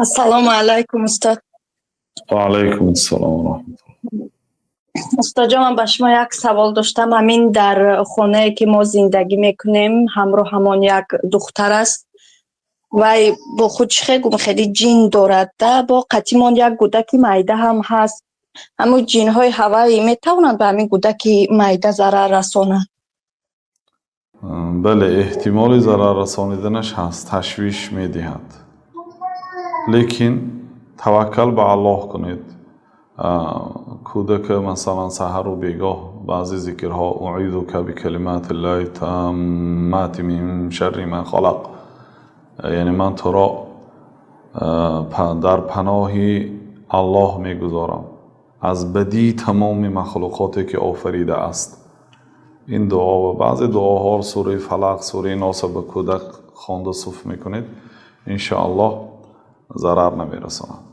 Assalomu alaykum ustod. و علیکم السلام و رحمت Устод ҷон, ман ба шумо як савол доштам. Ҳамин дар хонае ки мо зиндагӣ мекунем, ҳамроҳамон як духтар аст. Вай бо худ хеле хеле ҷин дорад. Бо қатимон як кӯдаки майда ҳам ҳаст. Ҳамун ҷинҳои ҳаваи метавонанд ба ҳамин кӯдаки майда зарар расонанд? بله احتمال ضرر رسانیدنش هست، تشویش میدهد، لیکن توکل به الله کنید. کودک مثلا سحر و بیگاه بعضی ذکرها اعیذک بکلمات الله التامات من شر ما خلق، یعنی من تو را در پناه الله میگذارم از بدی تمام مخلوقاتی که آفریده است. این دعا و بعضی دعاها سوره فلق، سوره ناس به کودک خوانده صف میکنید، ان شاء الله ضرر نمیرساند.